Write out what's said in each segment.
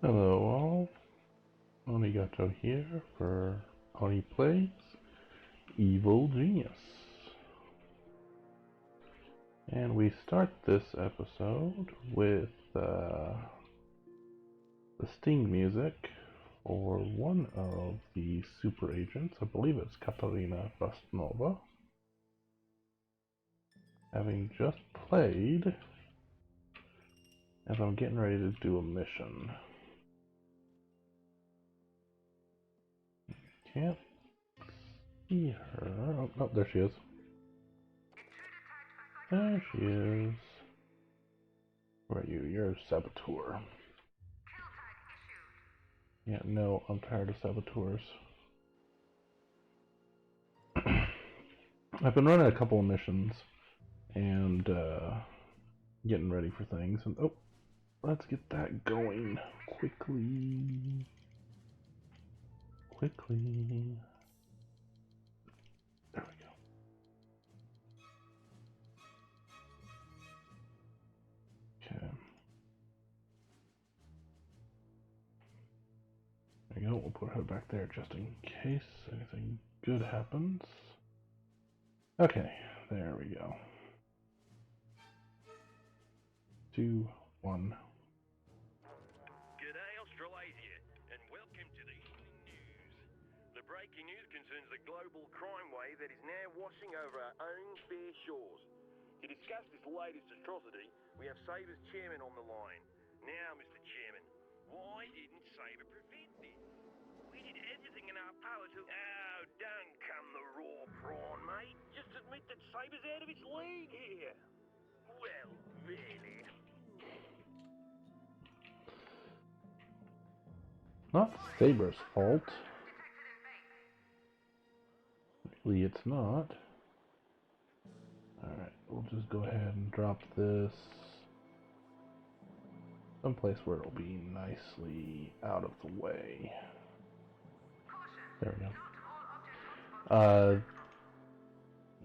Hello all, Onigato here for Oni Plays Evil Genius. And we start this episode with the Sting music for one of the super agents, I believe it's Katarina Frostnova, having just played as I'm getting ready to do a mission. Can't see her. Oh, no, there she is. There she is. Where are you? You're a saboteur. Yeah, no, I'm tired of saboteurs. I've been running a couple of missions and getting ready for things. And oh, let's get that going quickly. Quickly. There we go. Okay. There we go. We'll put her back there just in case anything good happens. Okay, there we go. 2, 1. G'day Australasia, and welcome to the evening news. The breaking news concerns the global crime wave that is now washing over our own fair shores. To discuss this latest atrocity, we have Saber's chairman on the line. Now, Mr. Chairman, why didn't Saber prevent this? We did everything in our power to... Oh, don't come the raw prawn, mate. Just admit that Saber's out of its league here. Well, really. Not Saber's fault. Really, it's not. Alright, we'll just go ahead and drop this someplace where it'll be nicely out of the way. There we go.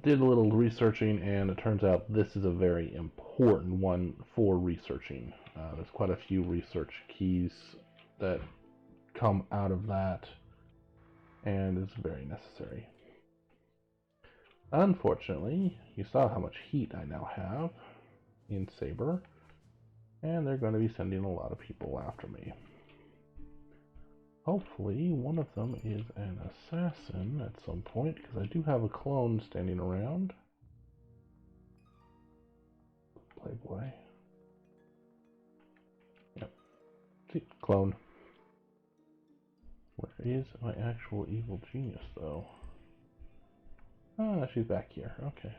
Did a little researching, and it turns out this is a very important one for researching. There's quite a few research keys that come out of that, and it's very necessary. Unfortunately, you saw how much heat I now have in Saber, and they're going to be sending a lot of people after me. Hopefully, one of them is an assassin at some point, because I do have a clone standing around. Playboy. Yep. See, clone. Where is my actual evil genius, though? Ah, she's back here. Okay.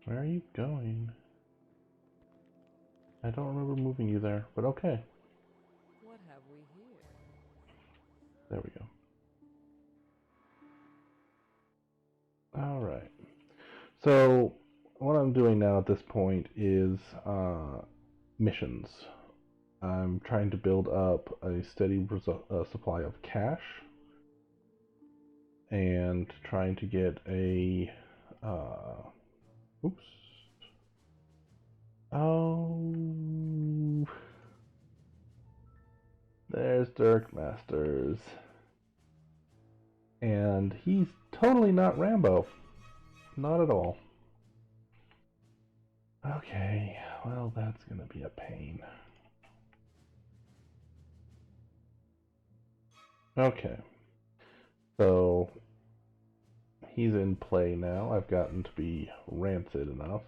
Where are you going? I don't remember moving you there, but okay. What have we here? There we go. Alright. So, what I'm doing now at this point is missions. I'm trying to build up a steady supply of cash, and trying to get a oops. Oh, there's Dirk Masters, and he's totally not Rambo, not at all. Okay, well, that's gonna be a pain. Okay, so he's in play now. I've gotten to be rancid enough.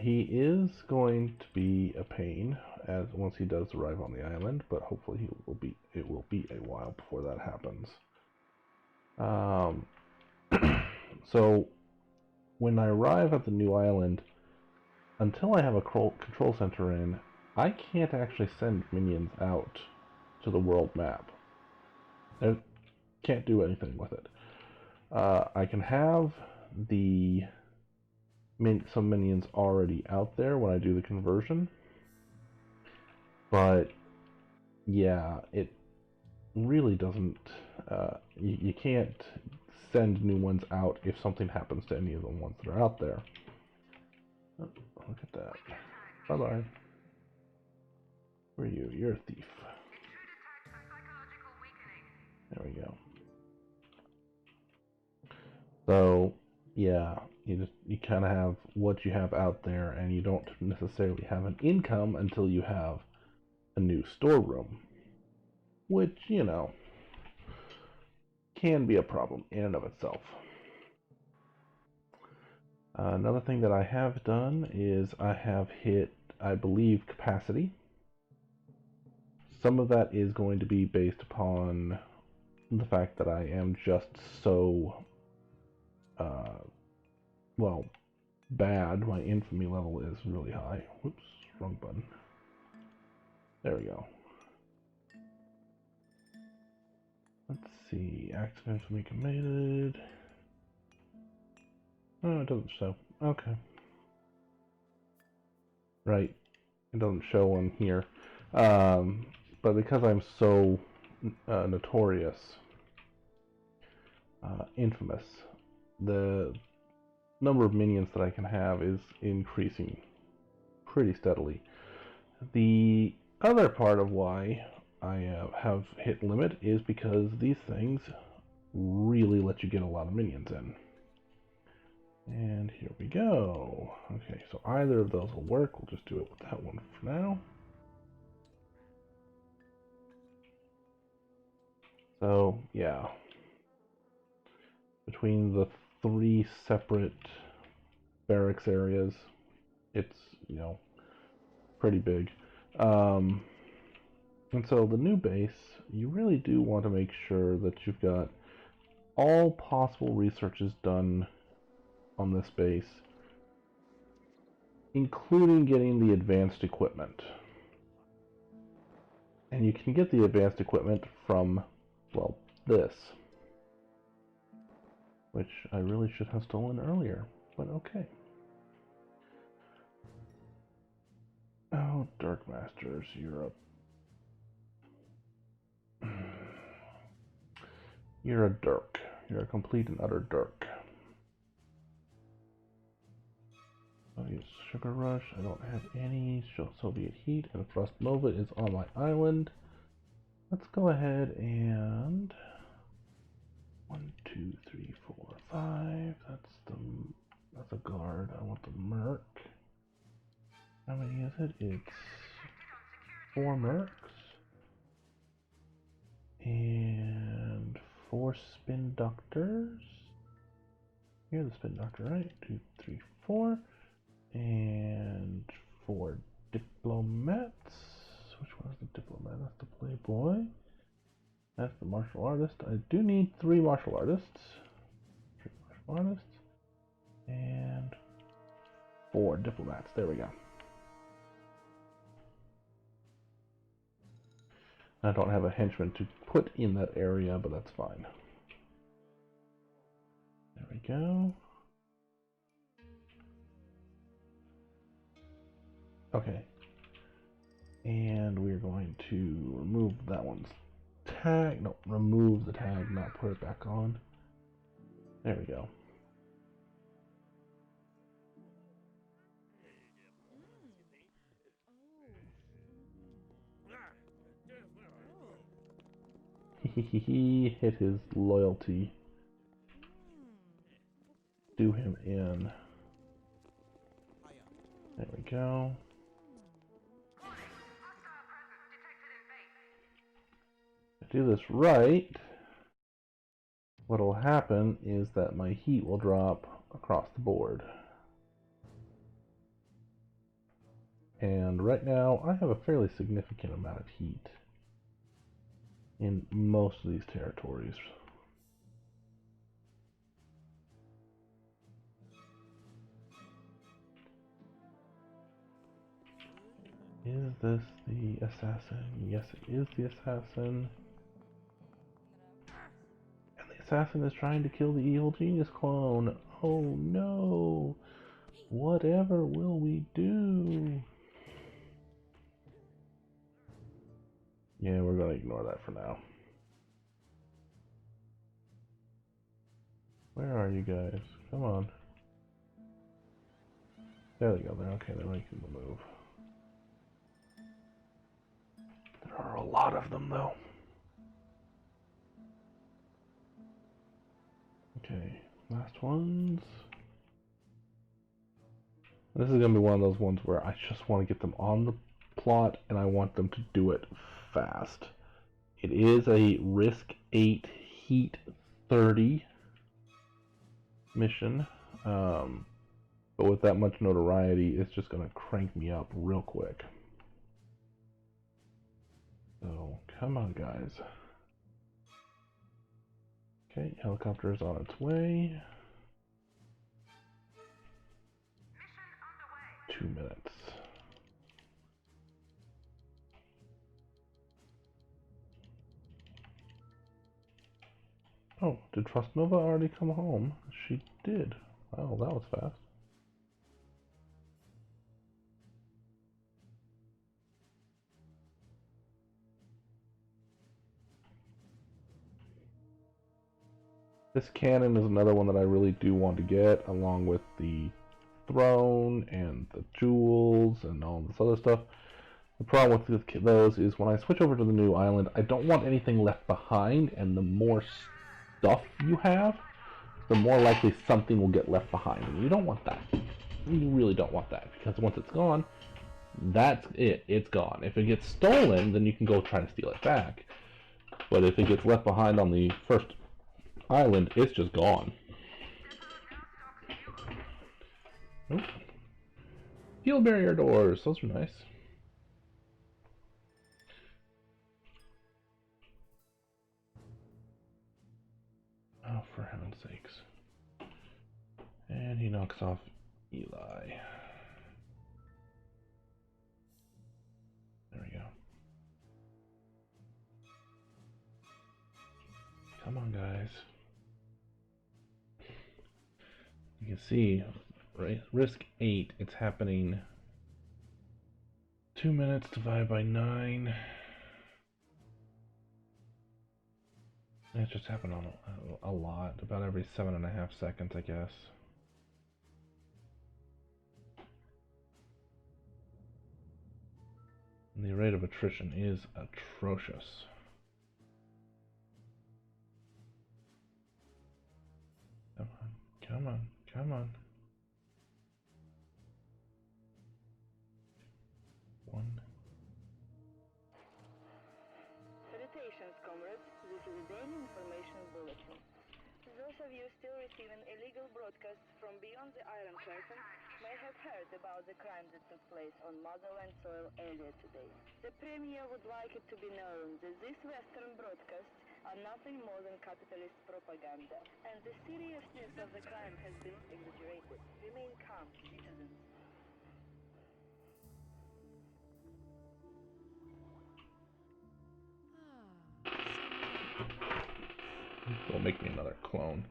He is going to be a pain as once he does arrive on the island, but hopefully it will be a while before that happens. So when I arrive at the new island, until I have a control center in, I can't actually send minions out to the world map. I can't do anything with it. I can have some minions already out there when I do the conversion, but yeah, it really doesn't. You can't send new ones out if something happens to any of the ones that are out there. Oh, look at that. Bye-bye. Who are you? You're a thief. There we go. So, yeah, you kind of have what you have out there, and you don't necessarily have an income until you have a new storeroom, which, you know, can be a problem in and of itself. Another thing that I have done is I have hit, I believe, capacity. Some of that is going to be based upon the fact that I am just so, well, bad. My infamy level is really high. Whoops, wrong button. There we go. Let's see, active infamy committed. Oh, it doesn't show. Okay. Right, it doesn't show on here. But because I'm so notorious, infamous, the number of minions that I can have is increasing pretty steadily. The other part of why I have hit limit is because these things really let you get a lot of minions in. And here we go. Okay, so either of those will work. We'll just do it with that one for now. So, yeah. Between the 3 separate barracks areas, it's, you know, pretty big. And so the new base, you really do want to make sure that you've got all possible researches done on this base, including getting the advanced equipment. And you can get the advanced equipment from, well, this, which I really should have stolen earlier, but okay. Oh, Dark Masters, you're a dirk. You're a complete and utter dirk. I'll use Sugar Rush. I don't have any Soviet Heat, and Frostnova is on my island. Let's go ahead and 1, 2, 3, 4, 5. That's a guard. I want the Merc. How many is it? It's 4 Mercs and 4 Spin Doctors. You're the Spin Doctor, right? 2, 3, 4. And 4 Diplomats. Which one is the Diplomat? That's the Playboy. That's the Martial Artist. I do need 3 Martial Artists. 3 Martial Artists. And 4 Diplomats. There we go. I don't have a henchman to put in that area, but that's fine. There we go. Okay. And we're going to remove that one's tag. No, remove the tag, not put it back on. There we go. He hit his loyalty. Do him in. There we go. If I do this right, what will happen is that my heat will drop across the board. And right now, I have a fairly significant amount of heat in most of these territories. Is this the assassin? Yes, it is the assassin. And the assassin is trying to kill the evil genius clone. Oh no! Whatever will we do? Yeah, we're going to ignore that for now. Where are you guys? Come on. There they go. They're okay. They're making the move. There are a lot of them, though. Okay, last ones. This is going to be one of those ones where I just want to get them on the plot, and I want them to do it fast. It is a Risk 8 Heat 30 mission, but with that much notoriety, it's just going to crank me up real quick. So, come on, guys. Okay, helicopter is on its way. 2 minutes. Oh, did Frostnova already come home? She did. Wow, that was fast. This cannon is another one that I really do want to get, along with the throne and the jewels and all this other stuff. The problem with those is when I switch over to the new island, I don't want anything left behind, and the more stuff you have, the more likely something will get left behind. And you don't want that. You really don't want that, because once it's gone, that's it. It's gone. If it gets stolen, then you can go try to steal it back. But if it gets left behind on the first island, it's just gone. Nope. Steel barrier doors. Those are nice. Oh, for heaven's sakes. And he knocks off Eli. There we go. Come on, guys. You can see, right? Risk 8, it's happening 2 minutes divided by 9. It just happened on a lot, about every 7.5 seconds, I guess. And the rate of attrition is atrocious. Come on, come on, come on. 1. Salutations, comrades. This is a daily information bulletin. Those of you still receiving illegal broadcasts from beyond the Iron Curtain may have heard about the crime that took place on motherland soil earlier today. The Premier would like it to be known that these Western broadcasts are nothing more than capitalist propaganda, and the seriousness of the crime has been exaggerated. Remain calm, citizens. Don't make me another clone.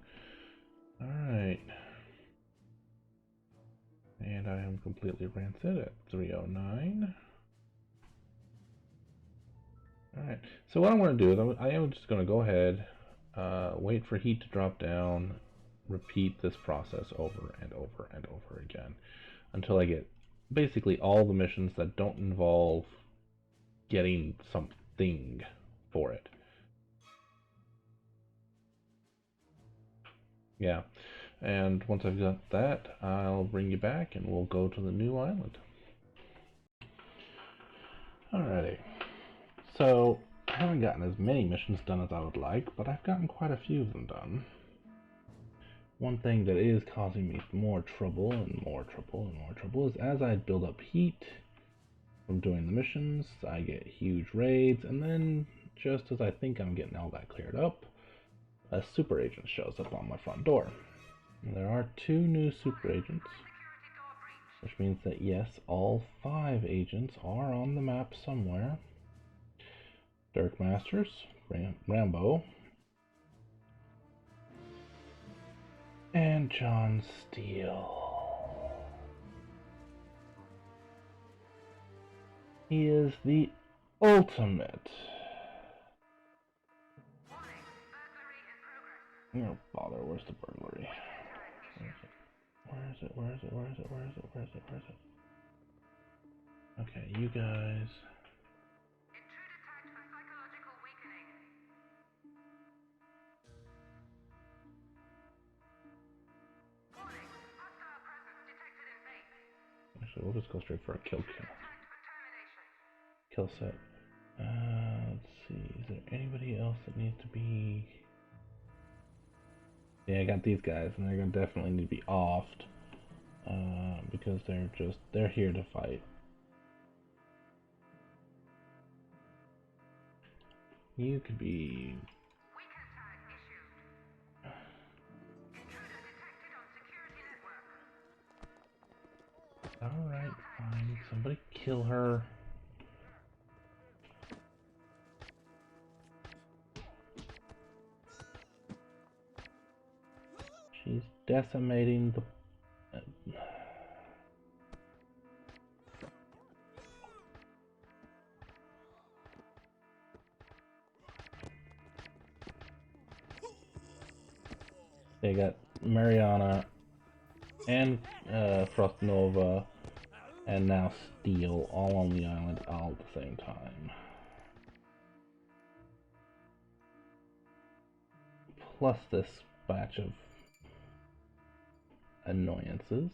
Alright. And I am completely rancid at 309. Alright, so what I'm going to do is I am just going to go ahead, wait for heat to drop down, repeat this process over and over and over again until I get basically all the missions that don't involve getting something for it. Yeah, and once I've got that, I'll bring you back and we'll go to the new island. Alrighty. So, I haven't gotten as many missions done as I would like, but I've gotten quite a few of them done. One thing that is causing me more trouble and more trouble and more trouble is as I build up heat from doing the missions, I get huge raids, and then just as I think I'm getting all that cleared up, a super agent shows up on my front door. And there are 2 new super agents, which means that yes, all 5 agents are on the map somewhere. Dirk Masters, Rambo, and John Steele. He is the ultimate Oh bother, where's the burglary? Where is it? Where is it? Where is it? Where is it? Where is it? Where is it? Okay, you guys. Intruder tagged for psychological weakening. Warning, hostile presence detected in base. Actually, we'll just go straight for a kill Tagged for termination. kill set. Let's see. Is there anybody else that needs to be? Yeah, I got these guys, and they're gonna definitely need to be offed because they're here to fight. You could be. Weaken tag issued. Intruder detected on security network. Alright, fine. Somebody kill her. She's decimating the. They got Mariana and Frostnova and now Steele all on the island all at the same time. Plus this batch of annoyances.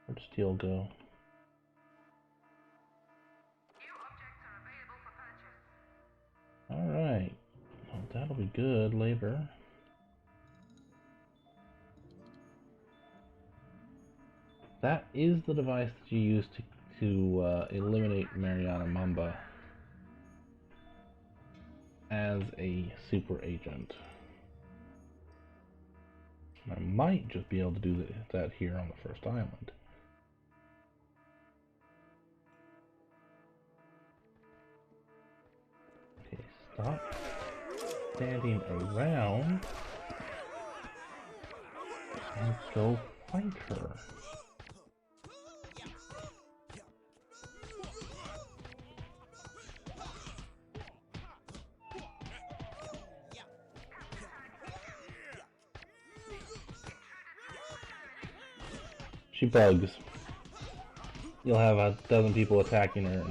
Where'd Steele go? New objects are available for purchase. Alright. Well, that'll be good later. That is the device that you use to eliminate Mariana Mamba as a super agent. I might just be able to do that here on the first island. Okay, stop standing around and go fight her. She bugs. You'll have a dozen people attacking her.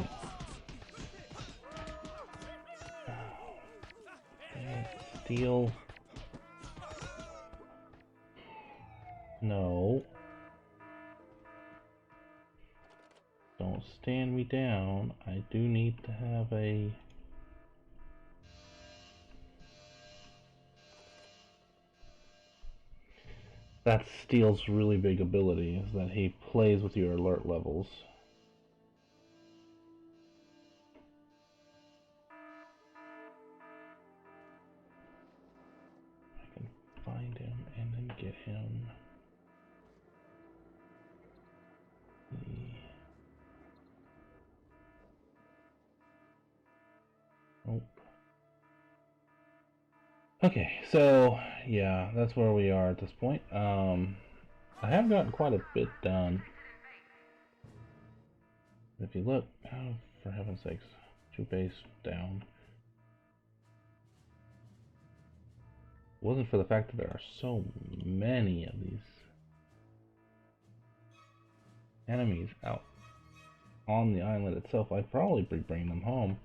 Steal. No. Don't stand me down. I do need to have a... That's Steele's really big ability, is that he plays with your alert levels. I can find him and then get him. Nope. Okay, so yeah, that's where we are at this point. I have gotten quite a bit done. If you look, oh, for heaven's sakes, 2 base down. It wasn't for the fact that there are so many of these enemies out on the island itself, I'd probably be bringing them home.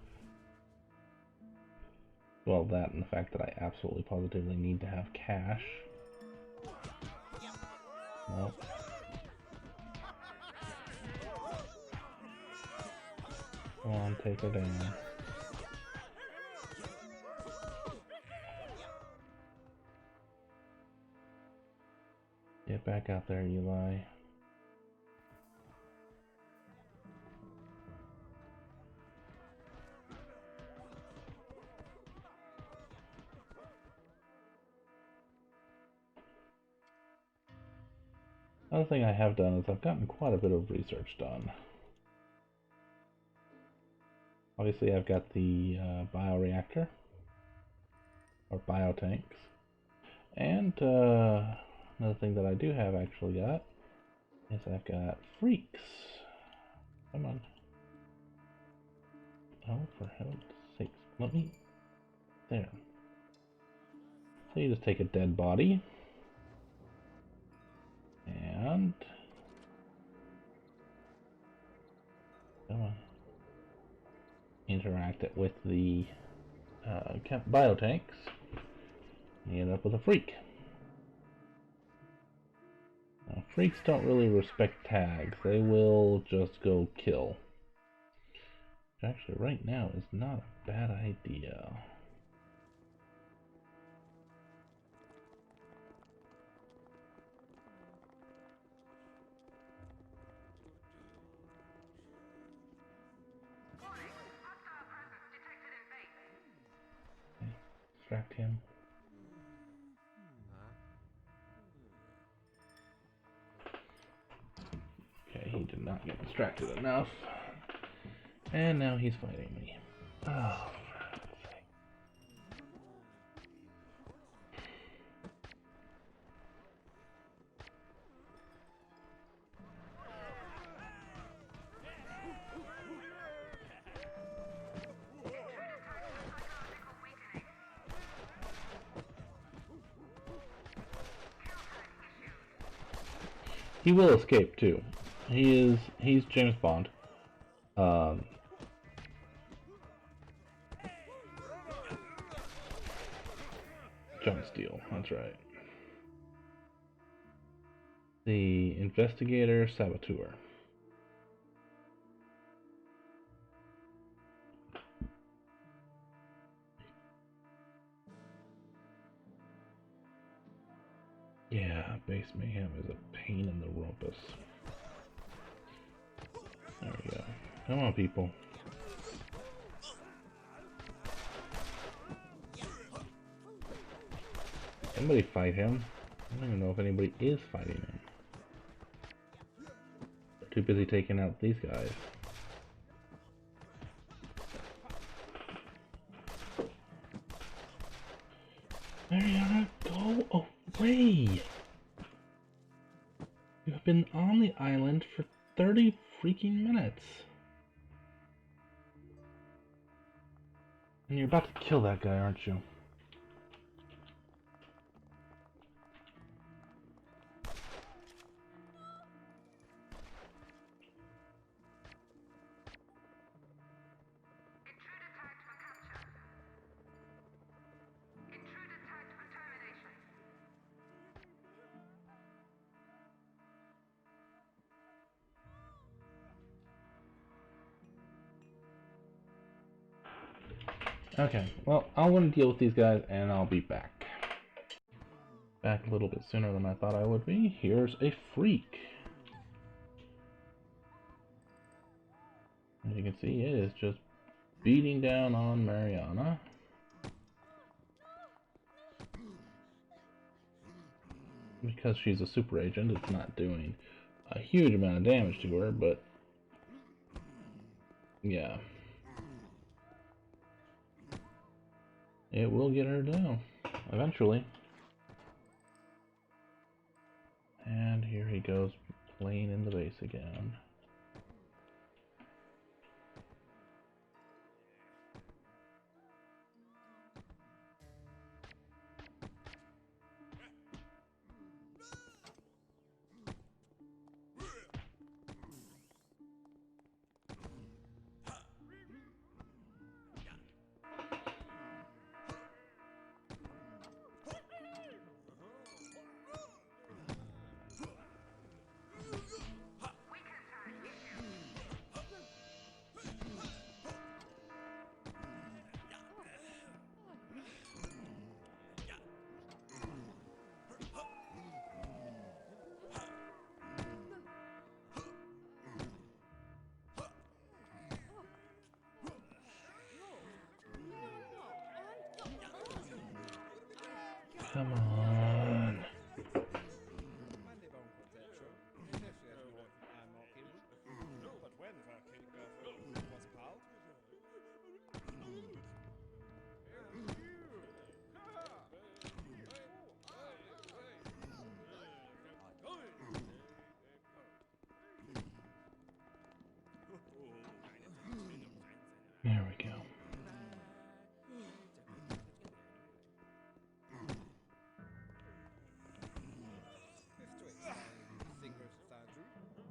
Well, that and the fact that I absolutely positively need to have cash. Nope. Come on, take her down. Get back out there, Eli. Another thing I have done is I've gotten quite a bit of research done. Obviously I've got the bioreactor, or biotanks, and another thing that I do have actually got is I've got freaks. Come on. Oh, for heaven's sakes, let me... There. So you just take a dead body and interact it with the biotanks. You end up with a freak. Now, freaks don't really respect tags. They will just go kill. Which actually, right now, is not a bad idea. Okay, distract him. Okay, he did not get distracted enough. And now he's fighting me. Oh, he will escape too. He's James Bond. John Steele, that's right. The investigator saboteur. Yeah, base mayhem is a pain in the rumpus. There we go. Come on, people. Somebody fight him. I don't even know if anybody is fighting him. They're too busy taking out these guys. Mariana, go away! You have been on the island for 30 freaking minutes. And you're about to kill that guy, aren't you? Okay, well, I want to deal with these guys, and I'll be back. Back a little bit sooner than I thought I would be. Here's a freak. As you can see, it is just beating down on Mariana. Because she's a super agent, it's not doing a huge amount of damage to her, but yeah. It will get her down, eventually. And here he goes, playing in the base again.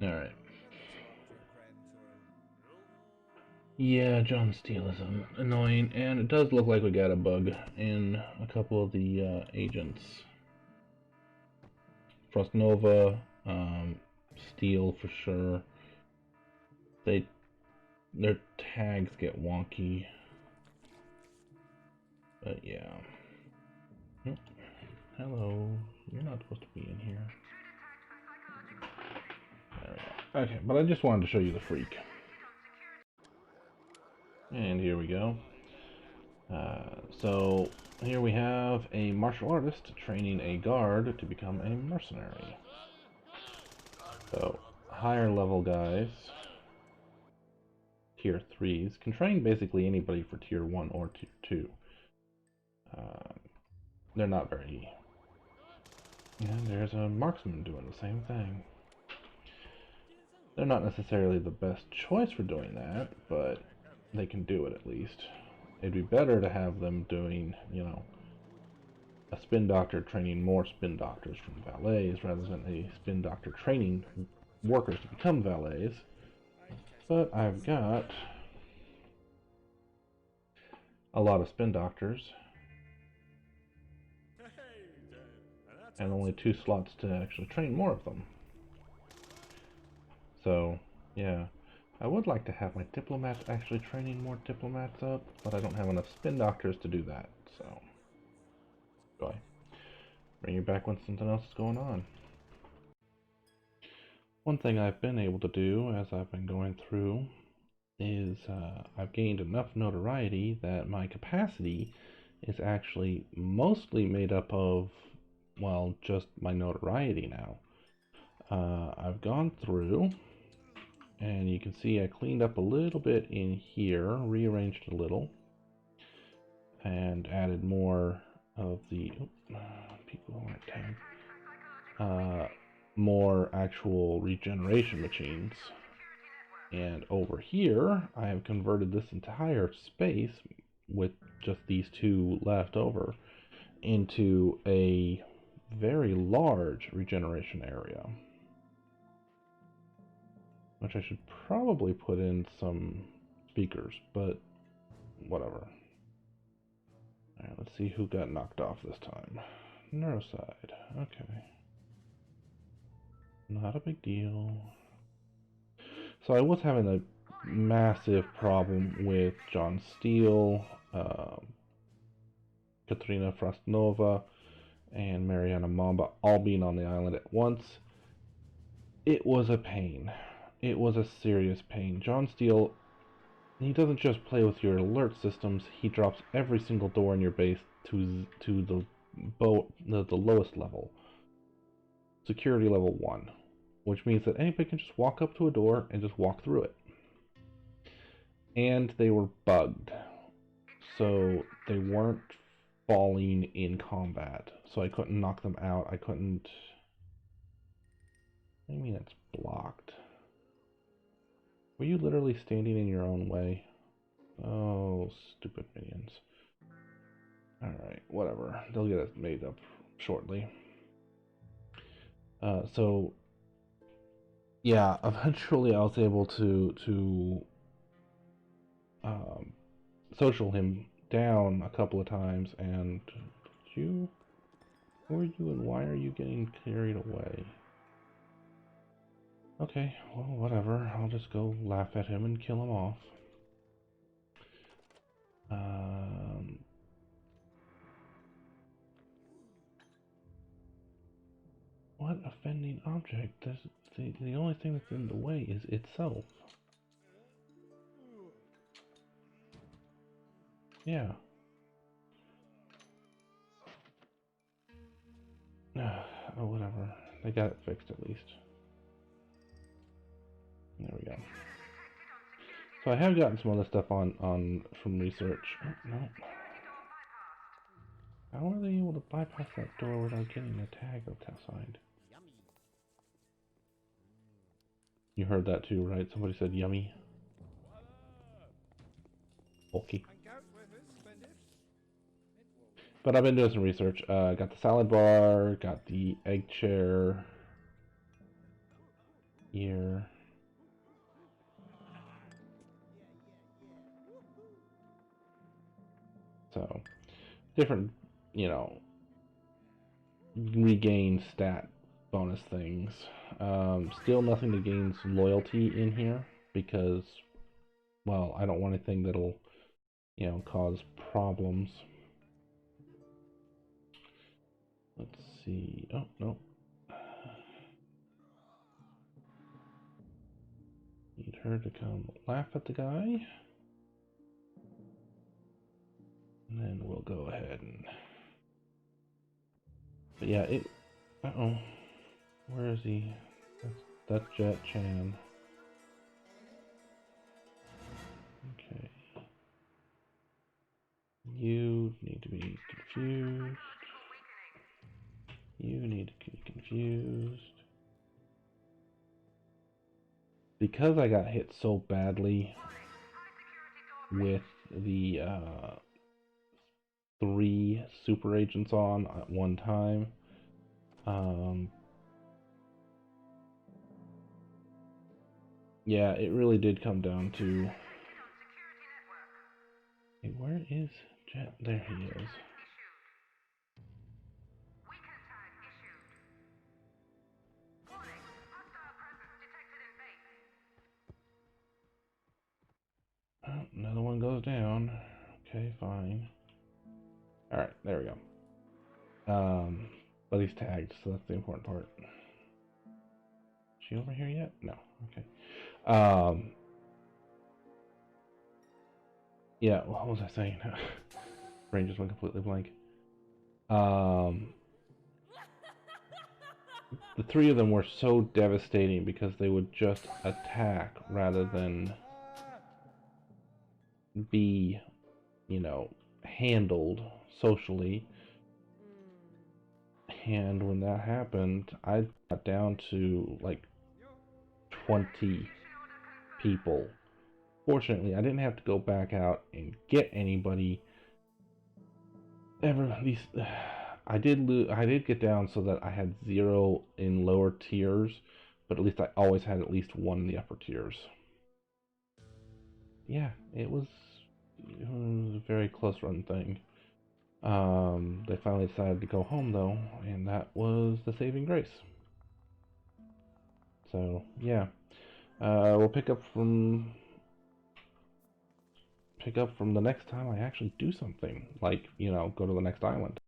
Alright. Yeah, John Steele is annoying, and it does look like we got a bug in a couple of the agents. Frostnova, Steele for sure. Their tags get wonky. But yeah. Oh, hello. You're not supposed to be in here. There we go. Okay, but I just wanted to show you the freak. And here we go. So here we have a martial artist training a guard to become a mercenary. So higher level guys, tier 3s, can train basically anybody for tier 1 or tier 2. They're not very... And there's a marksman doing the same thing. They're not necessarily the best choice for doing that, but they can do it at least. It'd be better to have them doing, you know, a spin doctor training more spin doctors from valets rather than a spin doctor training workers to become valets. But I've got a lot of spin doctors and only 2 slots to actually train more of them. So, yeah. I would like to have my diplomats actually training more diplomats up, but I don't have enough spin doctors to do that, so... Bye. Bring you back when something else is going on. One thing I've been able to do as I've been going through is I've gained enough notoriety that my capacity is actually mostly made up of, well, just my notoriety now. I've gone through, and you can see I cleaned up a little bit in here, rearranged a little, and added more of the people who aren't tagged, more actual regeneration machines. And over here, I have converted this entire space with just these 2 left over into a very large regeneration area, which I should probably put in some speakers, but whatever. Alright, let's see who got knocked off this time. Neuroside, okay. Not a big deal. So I was having a massive problem with John Steele, Katarina Frostnova, and Mariana Mamba all being on the island at once. It was a pain. It was a serious pain. John Steele, he doesn't just play with your alert systems, he drops every single door in your base to the lowest level. Security level 1. Which means that anybody can just walk up to a door and just walk through it. And they were bugged. So they weren't falling in combat. So I couldn't knock them out. I couldn't... What do you mean it's blocked? Were you literally standing in your own way? Oh, stupid minions. Alright, whatever. They'll get it made up shortly. So... Yeah, eventually I was able to social him down a couple of times, and who are you and why are you getting carried away? Okay, well, whatever. I'll just go laugh at him and kill him off. What offending object? The only thing that's in the way is itself. Yeah. Oh, whatever. They got it fixed at least. There we go. So I have gotten some other stuff on from research. Oh, no. How are they able to bypass that door without getting a tag outside? You heard that too, right? Somebody said yummy. Okay. But I've been doing some research. Got the salad bar, got the egg chair. here. So, different, you know, regain stat bonus things. Still nothing to gain some loyalty in here because, well, I don't want anything that'll, you know, cause problems. Let's see. Oh, no. Need her to come laugh at the guy. And then we'll go ahead and... But yeah, it... Uh-oh. Where is he? That's Jet Chan. Okay. You need to be confused. You need to be confused. Because I got hit so badly with the 3 super agents on at one time, yeah, it really did come down to... Hey, where is Jet? There he is. Oh, another one goes down. Okay, fine. Alright, there we go. But he's tagged, so that's the important part. Is she over here yet? No. Okay. Yeah, what was I saying? Brain just went completely blank. The 3 of them were so devastating because they would just attack rather than be, you know, handled socially. And when that happened, I got down to like 20 people. Fortunately, I didn't have to go back out and get anybody. I did get down so that I had 0 in lower tiers, but at least I always had at least 1 in the upper tiers. Yeah, it was a very close run thing. They finally decided to go home though, and that was the saving grace. So yeah, we'll pick up from the next time I actually do something, like, you know, go to the next island.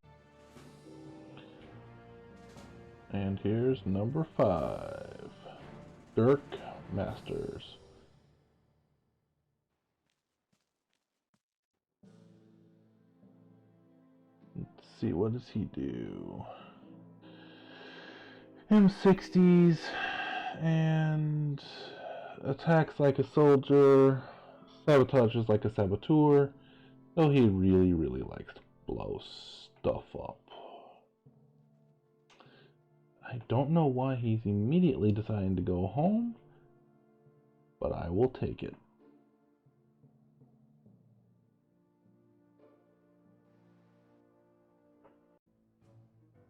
And here's number 5, Dirk Masters. Let's see, what does he do? M60s and attacks like a soldier, sabotages like a saboteur, though he really likes to blow stuff up. I don't know why he's immediately deciding to go home, but I will take it.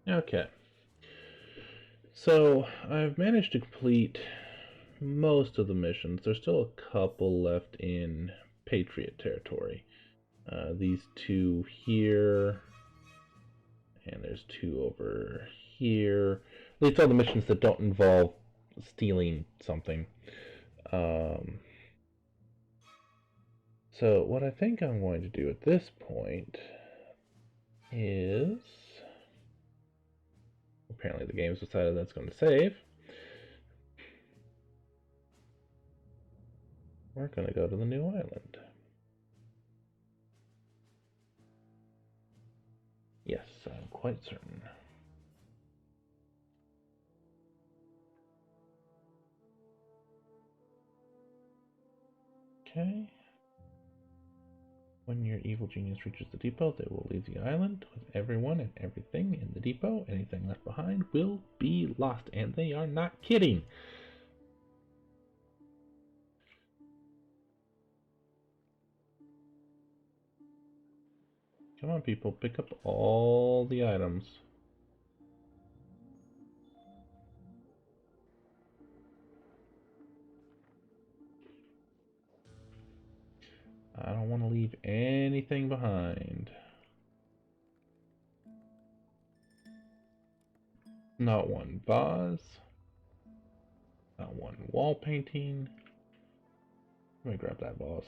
Okay. So, I've managed to complete most of the missions. There's still a couple left in Patriot territory. These 2 here, and there's 2 over here. At least all the missions that don't involve stealing something. So what I think I'm going to do at this point is... Apparently the game's decided that's going to save. We're going to go to the new island. Yes, I'm quite certain. Okay. When your evil genius reaches the depot, they will leave the island with everyone and everything in the depot. Anything left behind will be lost, and they are not kidding. Come on, people, pick up all the items. I don't want to leave anything behind. Not one vase. Not one wall painting. Let me grab that vase.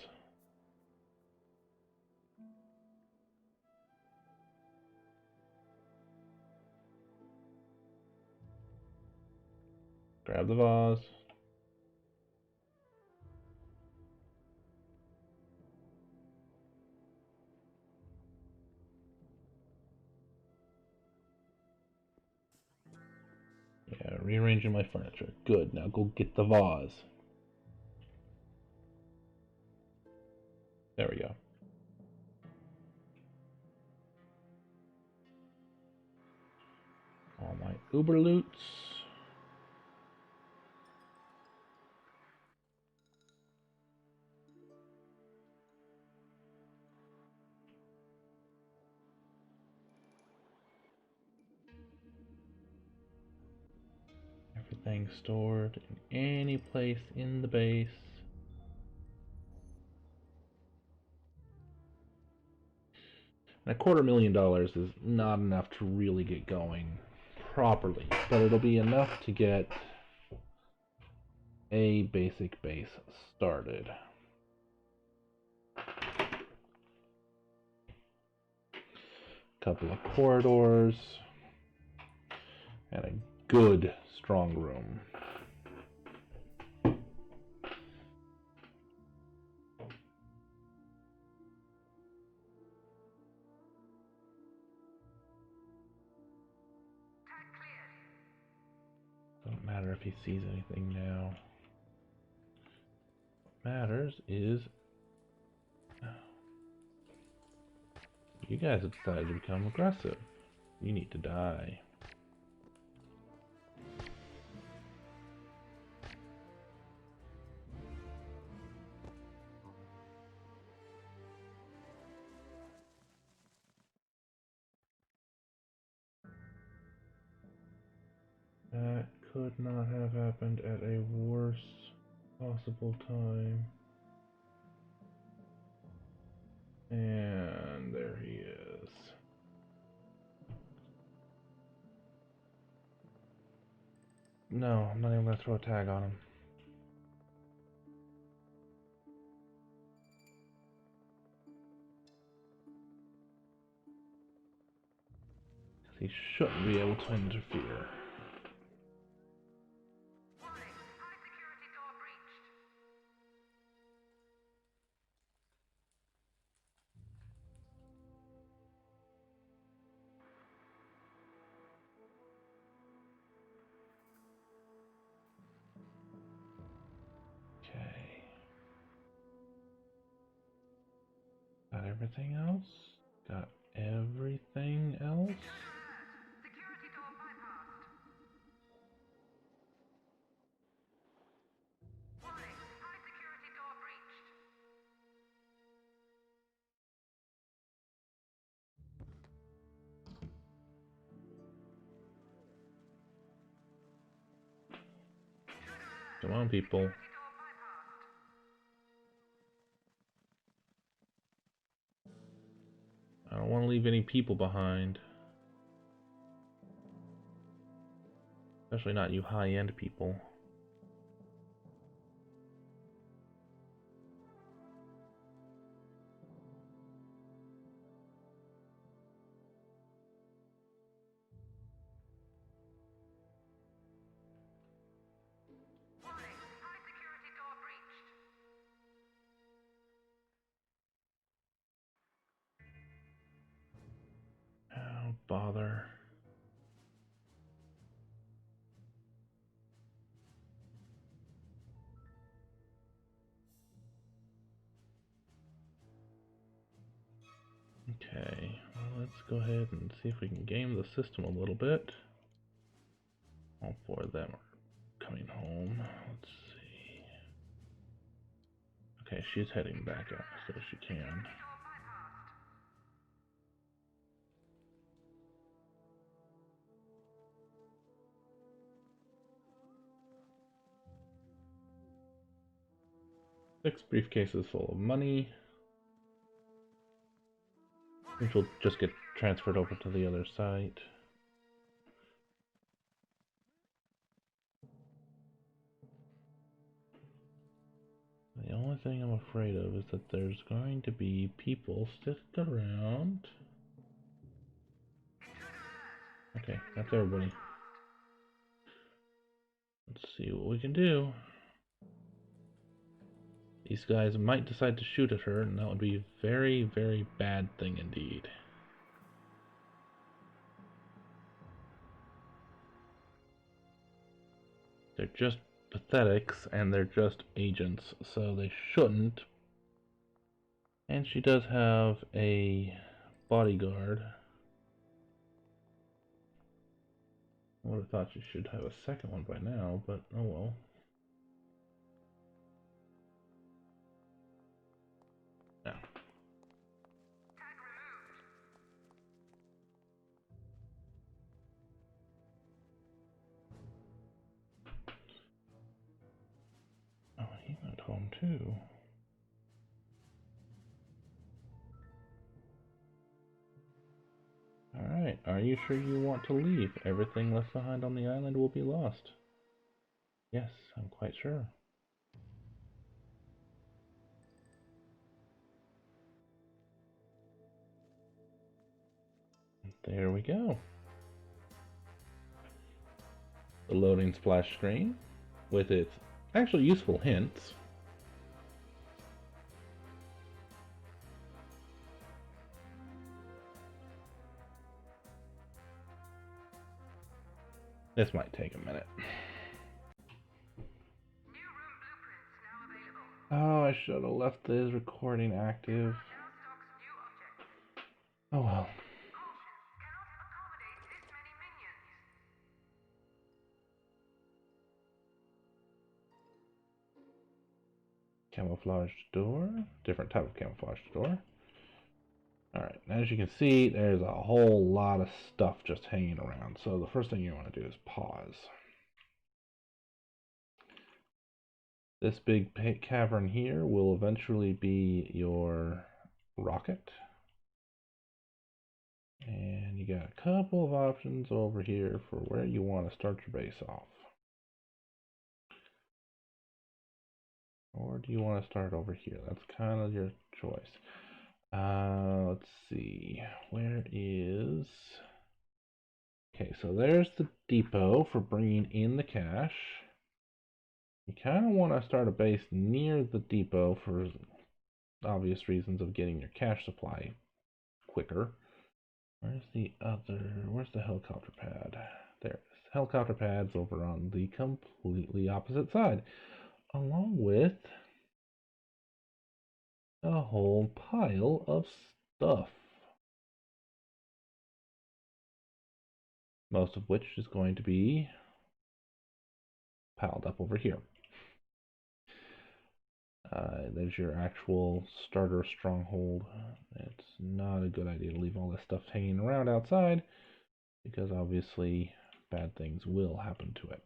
Grab the vase. Yeah, rearranging my furniture. Good, now go get the vase. There we go. All my Uber loots. Everything stored in any place in the base. And $250,000 is not enough to really get going properly, but it'll be enough to get a basic base started. Couple of corridors and a good strong room. Doesn't matter if he sees anything now. What matters is you guys have decided to become aggressive. You need to die. That could not have happened at a worse possible time. And there he is. No, I'm not even going to throw a tag on him. He shouldn't be able to interfere. Warning, high security door breached. Okay. Got everything else? Got everything else? Security door bypassed. Warning, high security door breached. Come on, people. Door bypassed. I don't want to leave any people behind. Especially not you high-end people. Warning, high security door breached. Oh, bother. Okay, well, let's go ahead and see if we can game the system a little bit. All four of them are coming home. Let's see. Okay, she's heading back out, so she can. Door bypassed. 6 briefcases full of money. which will just get transferred over to the other site. The only thing I'm afraid of is that there's going to be people sticking around. Okay, that's everybody. Let's see what we can do. These guys might decide to shoot at her, and that would be a very, very bad thing indeed. They're just pathetics, and they're just agents, so they shouldn't. And she does have a bodyguard. I would have thought she should have a second one by now, but oh well. Now. Oh, he went home too. Alright, are you sure you want to leave? Everything left behind on the island will be lost. Yes, I'm quite sure. There we go. The loading splash screen with its actually useful hints. This might take a minute. Oh, I should have left this recording active. Oh well. Camouflaged door. Different type of camouflaged door. Alright, as you can see, there's a whole lot of stuff just hanging around. So the first thing you want to do is pause. This big cavern here will eventually be your rocket. And you got a couple of options over here for where you want to start your base off. Or do you want to start over here? That's kind of your choice. Let's see. Where is... Okay, so there's the depot for bringing in the cash. You kind of want to start a base near the depot for obvious reasons of getting your cash supply quicker. Where's the helicopter pad? There it is. Helicopter pad's over on the completely opposite side, along with a whole pile of stuff. Most of which is going to be piled up over here. There's your actual starter stronghold. It's not a good idea to leave all this stuff hanging around outside, because obviously bad things will happen to it.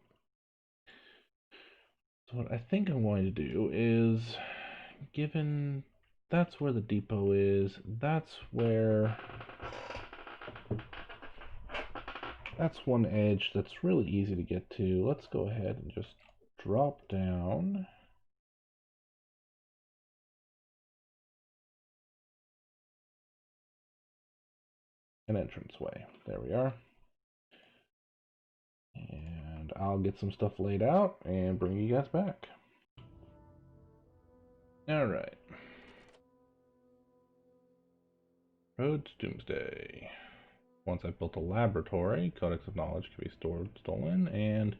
So what I think I'm going to do is, given that's where the depot is, that's one edge that's really easy to get to. Let's go ahead and just drop down. An entranceway. There we are. And I'll get some stuff laid out and bring you guys back. Alright. Road to Doomsday. Once I've built a laboratory, Codex of Knowledge can be stolen, and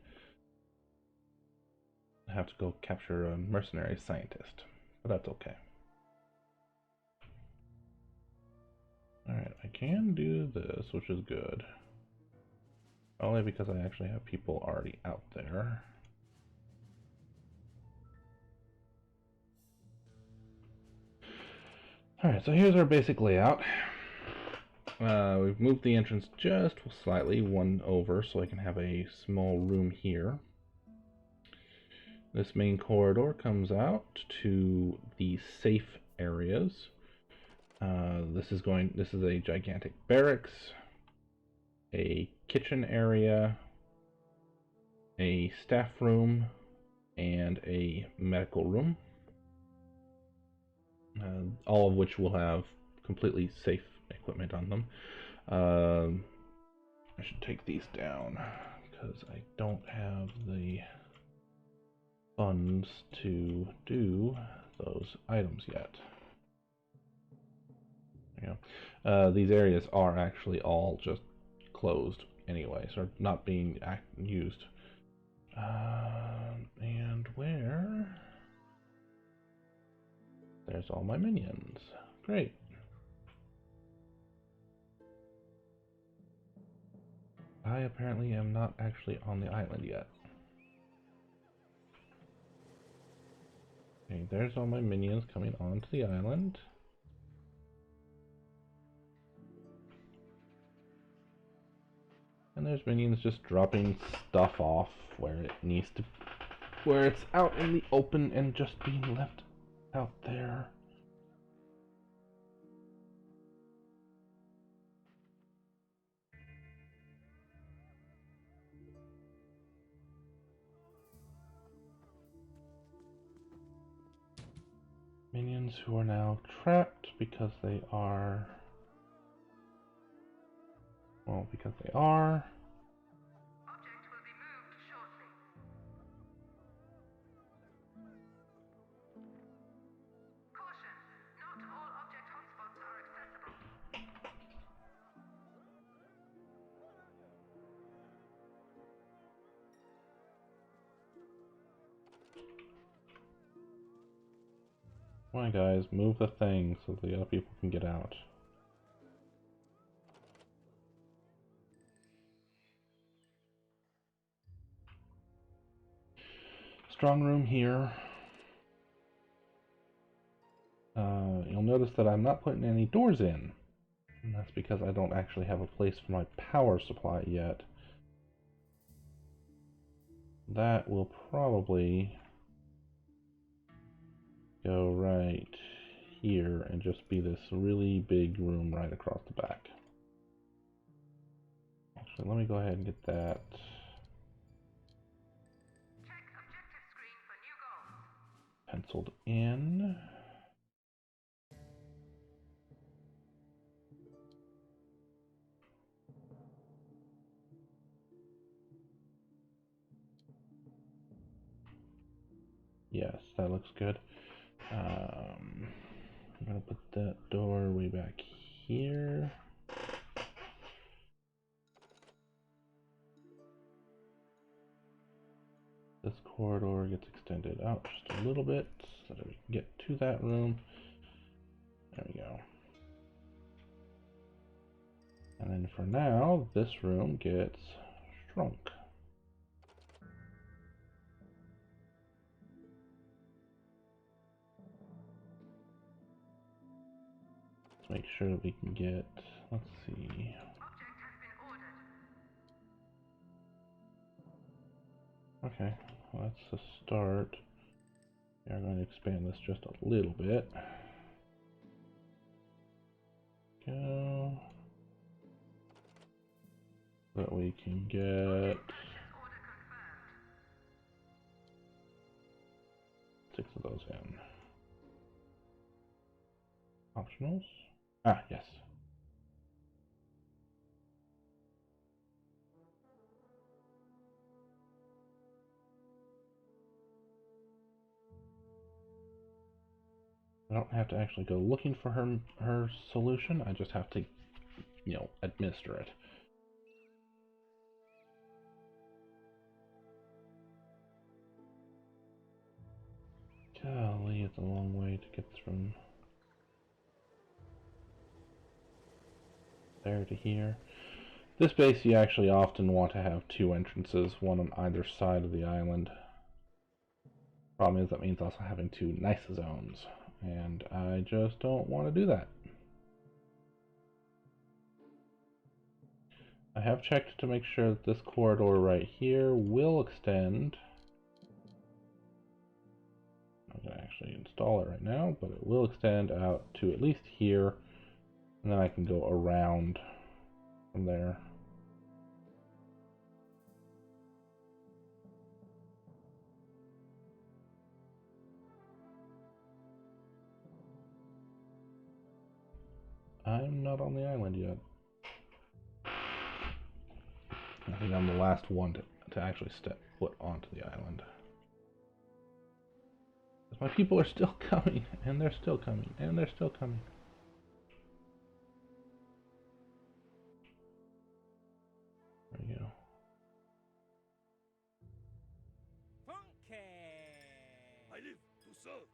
I have to go capture a mercenary scientist. But that's okay. Alright, I can do this, which is good. Only because I actually have people already out there. Alright, so here's our basic layout. We've moved the entrance just slightly, one over, so I can have a small room here. This main corridor comes out to the safe areas. This is a gigantic barracks, a kitchen area, a staff room, and a medical room. All of which will have completely safe equipment on them. I should take these down because I don't have the funds to do those items yet. There you go. These areas are actually all just closed anyway, so not being used. And where? There's all my minions. Great. I apparently am not actually on the island yet. Okay, there's all my minions coming onto the island. And there's minions just dropping stuff off where it needs to, where it's out in the open and just being left out there. Minions who are now trapped because they are, well, because they are. Object will be moved shortly. Caution, not all object hotspots are accessible. Come on, guys, move the thing so the other people can get out. Strong room here. You'll notice that I'm not putting any doors in. And that's because I don't actually have a place for my power supply yet. That will probably go right here and just be this really big room right across the back. Actually, let me go ahead and get that Check objective screen for new goals. penciled in. Yes, that looks good. I'm gonna put that door way back here. This corridor gets extended out just a little bit so that we can get to that room. There we go. And then for now, this room gets shrunk. Let's make sure that we can get, let's see. Object has been ordered. Okay, well, that's a start. We are going to expand this just a little bit. Go. So that we can get Order confirmed. 6 of those in. Optionals? Ah, yes. I don't have to actually go looking for her solution. I just have to, you know, administer it. Golly, it's a long way to get from there to here. This base you actually often want to have 2 entrances, one on either side of the island. Problem is that means also having 2 nice zones, and I just don't want to do that. I have checked to make sure that this corridor right here will extend. I'm going to actually install it right now, but it will extend out to at least here, And then I can go around from there. I'm not on the island yet. I think I'm the last one to actually step foot onto the island. My people are still coming, and they're still coming, and they're still coming. There we go. Funky! I live to serve.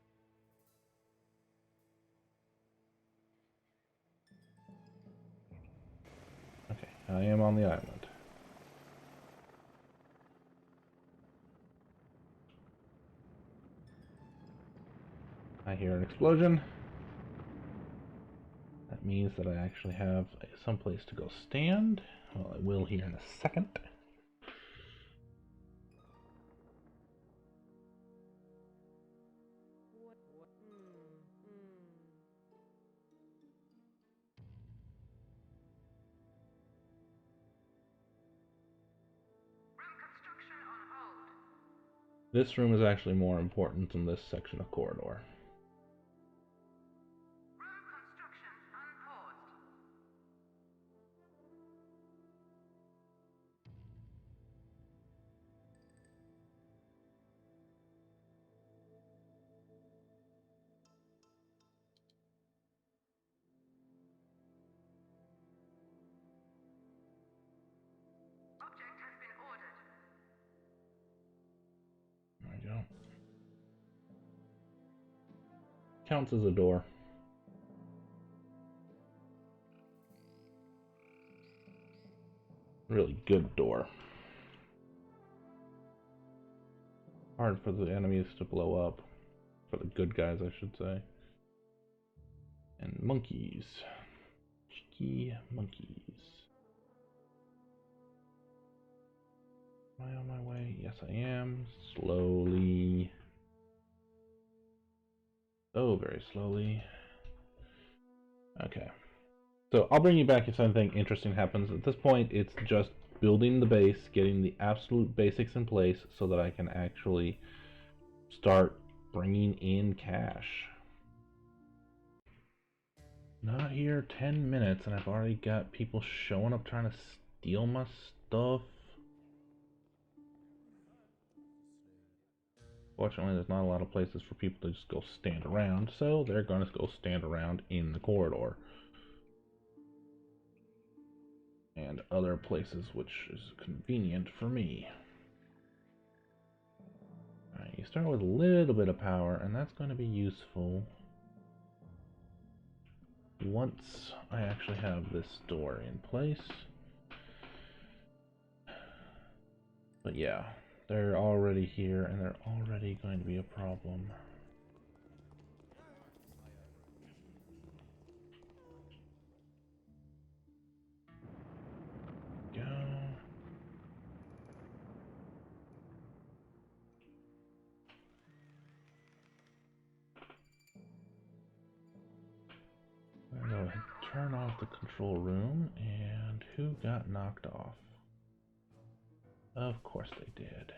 Okay, I am on the island. I hear an explosion. That means that I actually have some place to go stand. Well, I will here in a second. Room construction on hold. This room is actually more important than this section of corridor. Room construction unpaused. Object has been ordered. There we go. Counts as a door. Really good door. Hard for the enemies to blow up. For the good guys, I should say. And monkeys. Cheeky monkeys. Am I on my way? Yes, I am. Slowly. Oh, very slowly. Okay. So I'll bring you back if something interesting happens. At this point, it's just building the base, getting the absolute basics in place so that I can actually start bringing in cash. Not here 10 minutes and I've already got people showing up trying to steal my stuff. Fortunately, there's not a lot of places for people to just go stand around, so they're going to go stand around in the corridor. And other places which is convenient for me. Alright, you start with a little bit of power, and that's going to be useful once I actually have this door in place. But yeah, they're already here, and they're already going to be a problem. Go. I'm going to turn off the control room, and who got knocked off? Of course they did.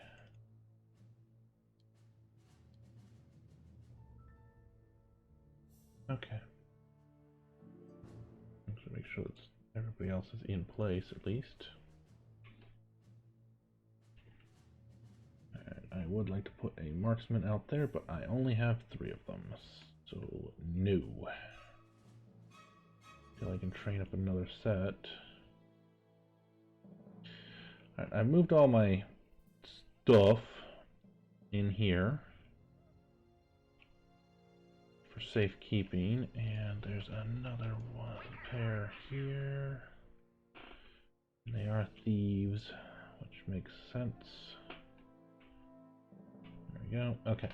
Okay. Let's make sure that everybody else is in place at least. I would like to put a marksman out there, but I only have 3 of them, so no. Until I can train up another set. Alright, I moved all my stuff in here for safekeeping, and there's another pair here. And they are thieves, which makes sense. There we go. Okay.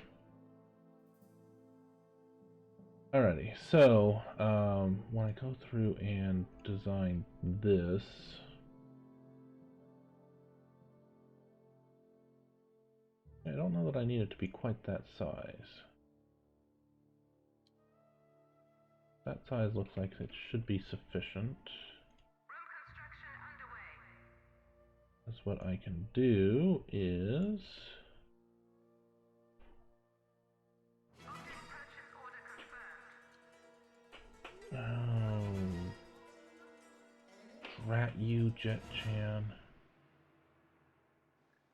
Alrighty, so when I go through and design this, I don't know that I need it to be quite that size. that size looks like it should be sufficient. Room construction underway. That's what I can do is... Object purchase order confirmed. Oh, drat you, Jet Chan.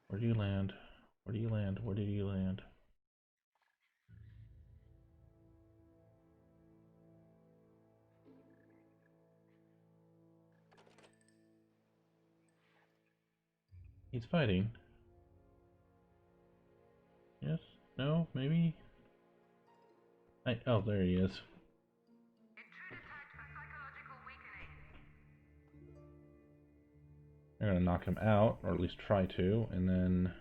Where do you land? Where do you land? Where did you land? He's fighting. Yes? No? Maybe? Oh, there he is. Intruder tagged for psychological weakening. I'm gonna knock him out, or at least try to, and then...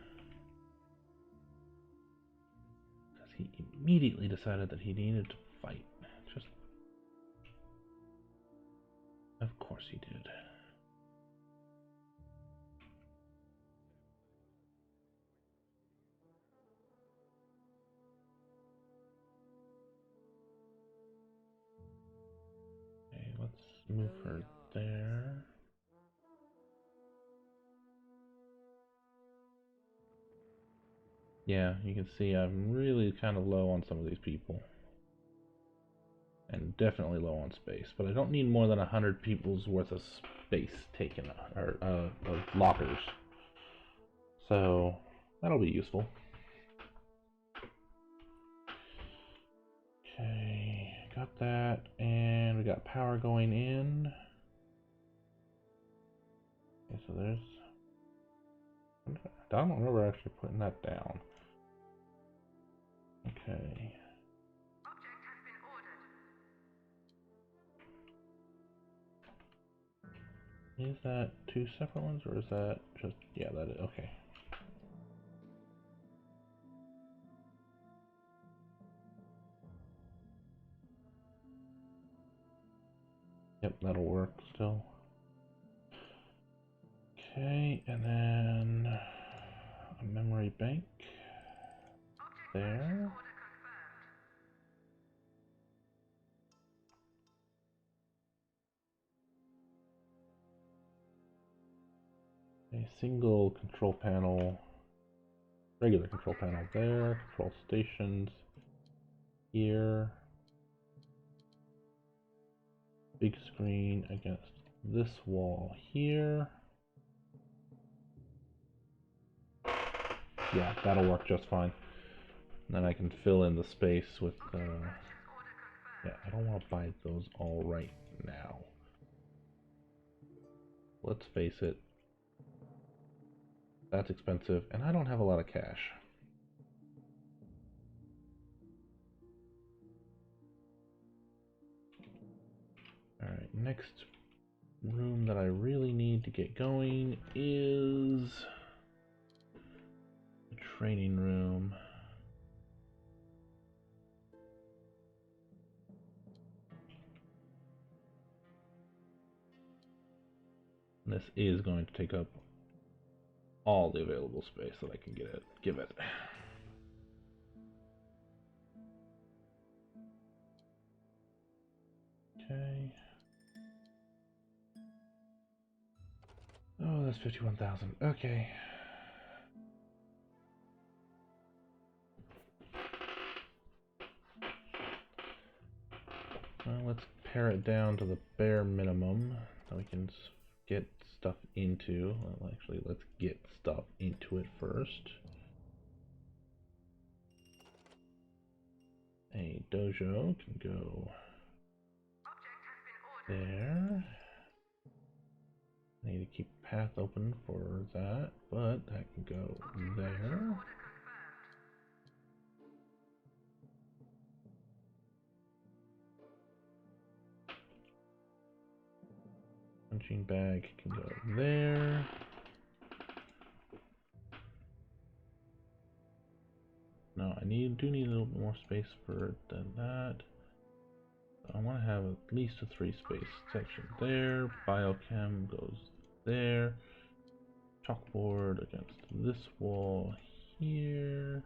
Because he immediately decided that he needed to fight. Just... Of course he did. Okay, let's move her there. Yeah, you can see I'm really kind of low on some of these people. And definitely low on space. But I don't need more than 100 people's worth of space taken, or of lockers. So, that'll be useful. Okay, got that. And we got power going in. Okay, so there's... I don't remember actually putting that down. Okay. Object has been ordered. Is that two separate ones, or is that just... Yeah, that is... Okay. Yep, that'll work still. Okay, and then... a memory bank. Object There. purchase order confirmed. A single control panel, regular control panel there, control stations here, big screen against this wall here. Yeah, that'll work just fine. And then I can fill in the space with, yeah, I don't want to buy those all right now. Let's face it, that's expensive, and I don't have a lot of cash. Alright, next room that I really need to get going is the training room. This is going to take up all the available space that I can give it. Okay. Oh, that's 51,000. Okay. Well, let's pare it down to the bare minimum that we can get stuff into. Well, actually, let's get stuff into it first. A dojo can go there. I need to keep a path open for that, but that can go there. Punching bag can go there. No, I do need a little bit more space for it than that. I want to have at least a 3 space section there. Biochem goes there. Chalkboard against this wall here.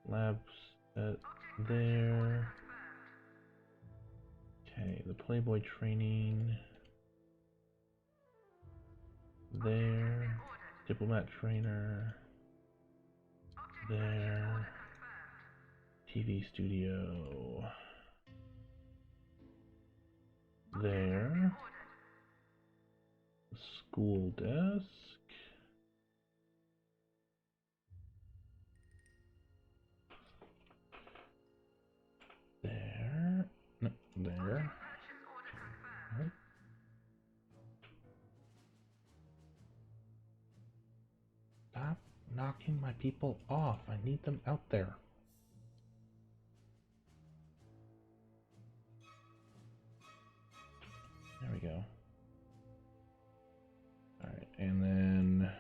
Lab set there. Okay, the Playboy training. There. Diplomat trainer. There. TV studio. There. School desk. There. No, there. Right. Stop knocking my people off. I need them out there. There we go. Alright, and then...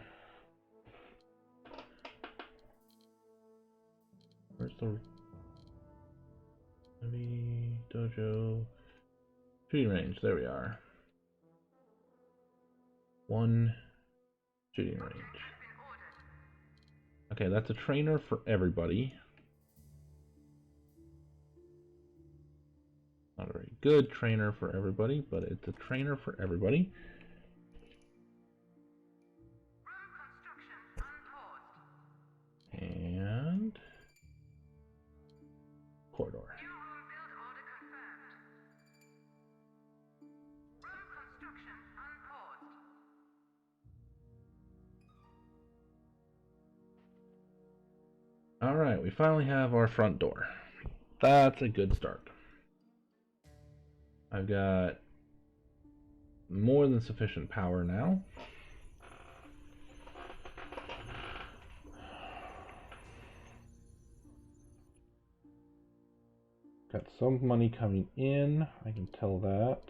Where's the... Maybe... Dojo... Shooting range, there we are. One shooting range. Okay, that's a trainer for everybody. Not a very good trainer for everybody, but it's a trainer for everybody. And corridor. Alright, we finally have our front door. That's a good start. I've got more than sufficient power now. Got some money coming in, I can tell that.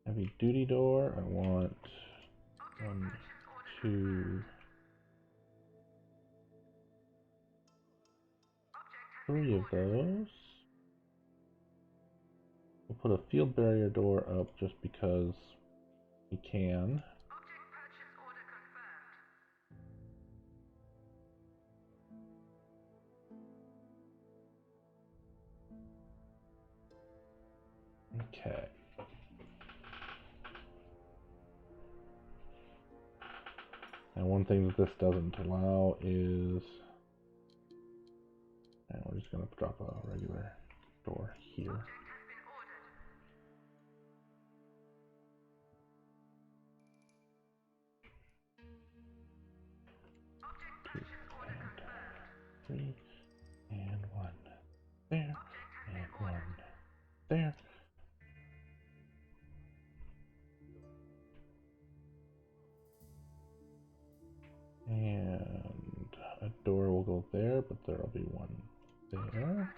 Heavy duty door, I want 1, 2, 3 of those. We'll put a field barrier door up just because we can. Okay. And one thing that this doesn't allow is, and we're just going to drop a regular door here. Two and 3 and 1 there and 1 there. And a door will go there, but there'll be one there.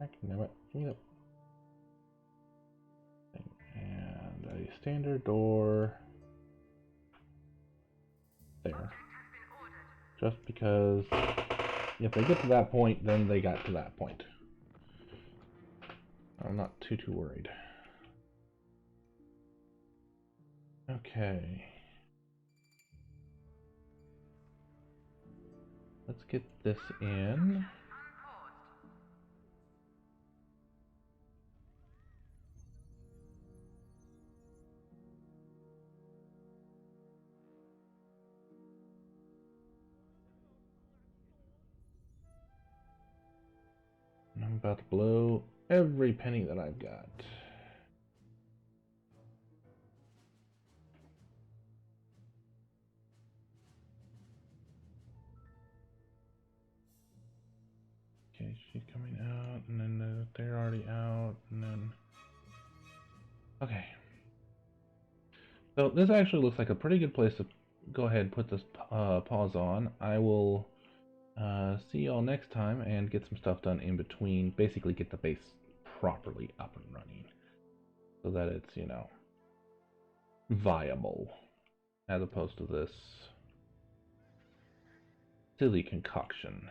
Heck, damn it. Give me that thing. And a standard door there. Just because if they get to that point, then they got to that point. I'm not too worried. Okay. Let's get this in. And I'm about to blow every penny that I've got. Okay, she's coming out, and then they're already out, and then... Okay. So this actually looks like a pretty good place to go ahead and put this pause on. I will see y'all next time and get some stuff done in between. Basically get the base properly up and running so that it's, you know, viable as opposed to this silly concoction.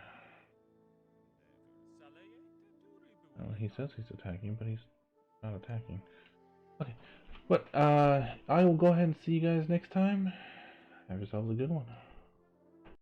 Well, he says he's attacking, but he's not attacking. Okay, but I will go ahead and see you guys next time. Have yourselves a good one.